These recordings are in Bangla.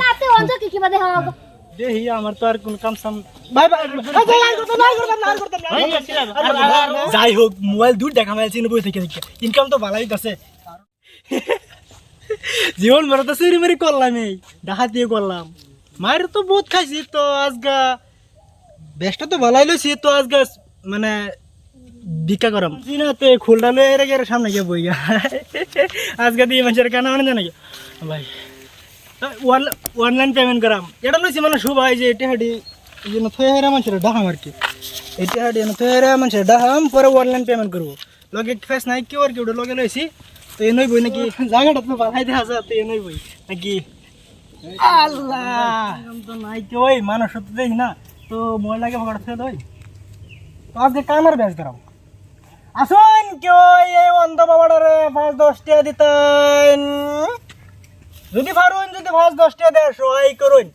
নাতে অন্ত কি বাদে হাব দেহি আমার তো আর কোন কাম সাম ভাই ভাই যাই হোক মোবাইল দূর দেখা মাইছি বই থেকে ইনকাম তো ভালোই আছে জীবন ভর তো চুরি মেরি করলাম এই ডাকাতি করলাম মায়ের তো বহুত খাইছি তো আজগা বেশটা তো ভালাই লইছি তো আজগা মানে ভিক্ষা করাম চিনাতে খুলটা লয়ে রেখে সামনে গিয়ে বই গা আজকে দিয়ে মানুষের কানা মানে জানা ভাই অনলাইন পেমেন্ট করাম এটা লইছি মানে শুভ হয় যে এটা হাডি এই জন্য থয়ে হেরা মানুষের ডাহাম আর কি এটা হাডি থয়ে হেরা মানুষের ডাহাম পরে অনলাইন পেমেন্ট করবো লগে ফেস নাই কেউ আর কেউ লগে লইছি তো এ নই বই নাকি জায়গাটা তো বাড়াই দেখা যায় তো এ নই বই নাকি আল্লাহ তো নাই কেউ ওই মানুষ তো দেখি না তো মোবাইল লাগে ভগড়া ফেলে দই তো আজকে কামার ব্যাস করাম আসুন কেউ এই অন্ধ বাবাটারে 5-10 টাকা দিতেন যদি পারুন যদি 5-10 টাকা দেয় সহায় করুন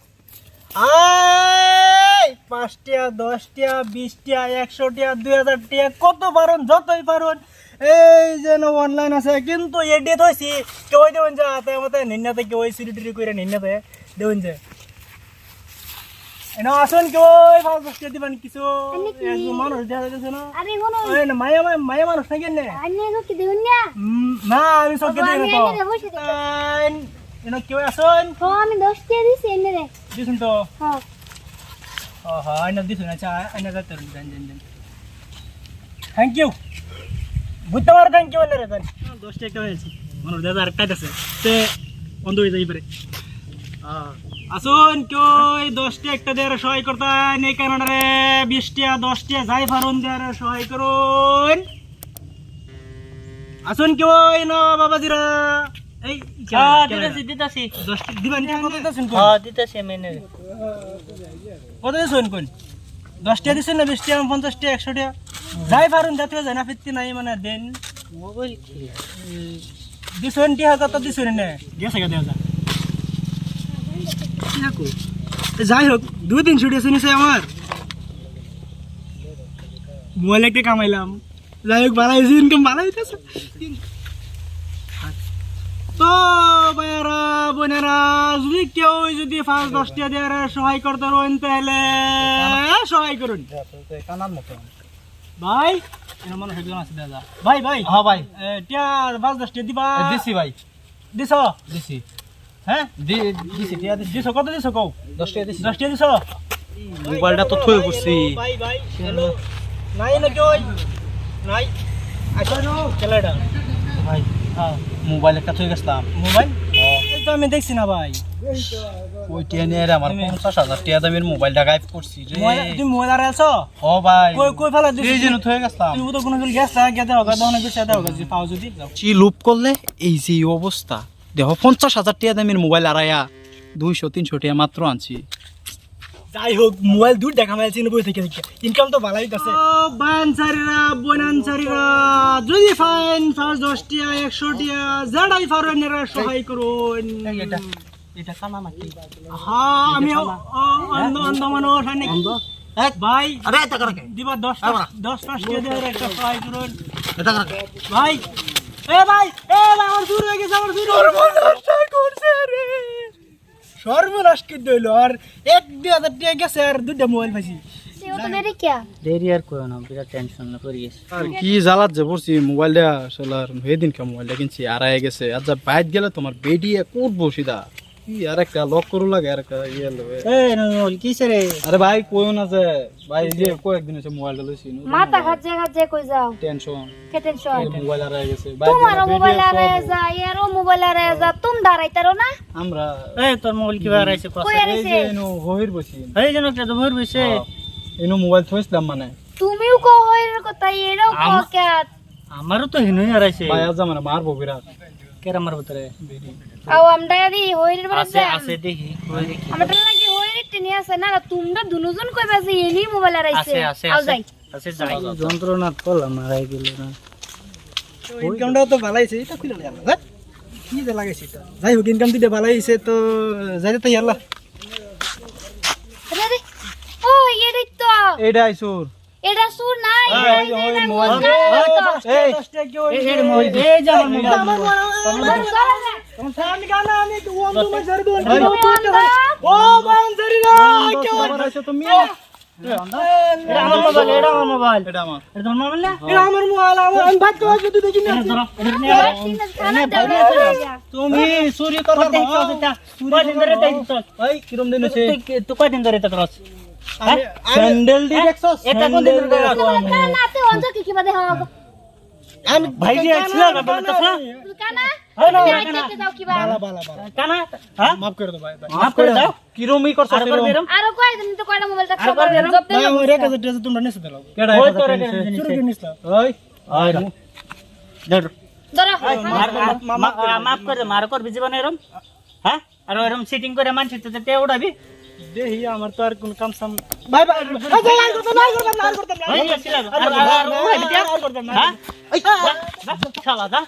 আয় 5 টাকা 10 টাকা 20 টাকা 100 টাকা 2000 টাকা কত পারুন যতই পারুন এই যেন অনলাইন আছে কিন্তু এডিট হয়েছি কেউ দেবেন যে হাতে মতে নিন্নাতে কেউ সিরিটিরি করে নিন্নাতে দেবেন যে এনে আসুন কেউ 5-10 টাকা দিবেন কিছু মানুষ দেখা যাচ্ছে না আরে কোন না মায়া মানুষ নাকি না আনি কি দিবেন না না আমি সব দিই না তো এনে কেউ আসুন আমি 10 টাকা দিছি এনে রে দিছুন তো হ্যাঁ হ্যাঁ আইনা দিছুন আচ্ছা আইনা যাতে দেন থ্যাংক ইউ বুঝতে পারো থ্যাংক ইউ রে দেন 10 টাকা হয়েছে মানুষ দাদা আর কাইতাছে তে বন্ধ হয়ে যাই পারে আসুন কেউ 10 টাকা একটা দেয়ার সহায় করতে নেই কারণে 20 টাকা 10 টাকা যাই পারুন দেয়ার সহায় করুন আসুন কেউ না বাবাজিরা এই দিতাছি 10 টাকা দিবেন কত দিতাছেন কোন হ্যাঁ দিতাছি মেনে কত দিছেন কোন 10 টাকা দিছেন না 20 টাকা 50 টাকা 100 টাকা যাই পারুন যাতে যায় না ফিরতে নাই মানে দেন মোবাইল কি দিছেন টাকা কত দিছেন না গেছে গা দেওয়া যাই হোক 2-3 টাকা শুনেছে আমার মোবাইল একটা কামাইলাম যাই হোক ভালো হয়েছে ইনকাম ভালো হইতেছে তো ভাইয়ারা বোনেরা যদি কেউ যদি 5-10 টাকা দেওয়ার সহায় করতে পারেন তাহলে সহায় করুন কানার মতো ভাই এর মনে একজন আছে দাদা ভাই ভাই হ্যাঁ ভাই টিয়া 5-10 টাকা দিবা দিছি ভাই দিছো দিছি হ্যাঁ দিছি টিয়া দিছো কত দিছো কও 10 টাকা দিছি 10 টাকা দিছো মোবাইলটা তো থই বসছি ভাই ভাই হ্যালো নাই না কই নাই আচ্ছা নো চলাটা ভাই হ্যাঁ মোবাইল একটা থই গেছলাম মোবাইল এই তো আমি দেখছি না ভাই ওই টিয়া নিয়ে আমার 50,000 টাকা দামের মোবাইলটা গায়েব করছি রে তুমি মোবাইল আর আছো ও ভাই কই ফেলা দিছিস এই জন্য থই গেছলাম তুই তো কোনো গেছ গেতে হবে দহনে গেছে দাও গেছে পাও যদি চি লুপ করলে এই যে অবস্থা দেখো 50,000 টাকা দামের মোবাইল আড়াইয়া 200-300 টাকা মাত্র আনছি যাই হোক মোবাইল দূর দেখা মাইছি বই থেকে ইনকাম তো ভালোই আছে বানসারিরা বনানসারিরা যদি ফাইন 5-10 টাকা 100 টাকা যাড়াই ফারেনেরা সহায় করুন এটা কানা নাকি হ্যাঁ আমি অন্ধ মানুষ নাকি ভাই আরে এটা করে দিবা 10-5 টাকা দিয়ে একটা সহায় করুন এটা করে ভাই এ ভাই আমার দূর হয়ে গেছে আমার দূর সর্বনাশ করছে রে সর্বনাশ কি দইলো আর 1-2,000 টাকা গেছে আর দুইটা মোবাইল পাইছি দেরি আর কোন না বিরাট টেনশন না করি গেছে আর কি জ্বালাত যে পড়ছি মোবাইলটা শালার হেদিন কা মোবাইলটা কিনছি আড়াই গেছে আজ বাইরে গেলে তোমার বেডিয়ে করবো সিধা কি আর একটা লক করু লাগে আর একটা ইয়ে লবে এই নল কিসে রে আরে ভাই কইও না যে ভাই যে কয়েকদিন হচ্ছে মোবাইলটা লইছি মাথা খাচ্ছে কই যাও টেনশন কে টেনশন মোবাইল আড়াই গেছে তোমার মোবাইল আরে যা এরো মোবাইল আরে যা তুমি দাঁড়াইতারো না আমরা এই তোর মোবাইল কি বার আইছে কই এই যে নো হইর বসি এই জন্য একটা তো ভর বইছে এনো মোবাইল থইছিলাম মানে তুমিও কো হইর কথা এরো কো কে আমারও তো হিনই আরাইছে ভাই আজ মানে মারবো বিরাট কেরা মারব তোরে আও আমডা দি হইর বড় আছে আছে দেখি কই দেখি আমরা লাগি হইর টিনি আছে না তোমরা দুনুজন কইবা যে এনি মোবাইল আরাইছে আছে আও যাই আছে যাই যন্ত্রণা কলা মারাই গেল না ইনকামটা তো ভালোইছে এটা খুলে না হ্যাঁ কি যে লাগাইছে এটা যাই হোক ইনকাম দিতে ভালোইছে তো যাইতে তো ইয়াল্লা আরে ও এর তো এইটা আইসুর এটা সুর নাই এই মোবাইল এই 10 টাকা কি এই মোবাইল এই যে আমার মোবাইল মোবাইল তখন আমি গানা আমি তো ওন তুমি ছেড়ে দোন তুমি অন্ধ? ও বান ছেড়ে না কেউ আছো তুমি এটা আমার মোবাইল এটা আমার মোবাইল এটা আমার এটা তোমার মোবাইল না এটা আমার মোবাইল আমার আমি ভাত খাওয়া যদি দেখি না এটা ধরো এটা নিয়ে আয়। খানা দাও। তুমি চুরি করো কয়দিন করছ এটা? কয়দিন ধরে তাই করছ? এই কিরম দিন হইছে তুই কয়দিন ধরে এটা করছ? স্যান্ডেল দি দেখছস এটা কোন দিন ধরে করছ? কানা তে অন্ধ কি বাদে হওয়া আমি ভাই যে ছিল না বলতেছ না? কানা হয় না, রাইতে দাও কি বা বালা বালা বালা কানা হ্যাঁ মাফ করে দাও ভাই ভাই মাফ করে দাও কিরমই করছস আর করবে এরম আরো কয়দিন তো কয়টা মোবাইলটা আর করবে এরম জব না আমার রেখে যেতে তোমরা নিছে দিলাও কেডা ওই তো রেখে দিছি। চুরি কি নিছলা ওই ওই ধর ধরো মাফ করে দে মার করবি জীবনে এরম হ্যাঁ আর এরম সিটিং করে মানছিস তো তে উড়াবি দেহি আমার তো আর কোন কাম সাম ভাই ভাই না করতাম না ওই ছিল আর উড়াবি করতাম না হ্যাঁ শালা দা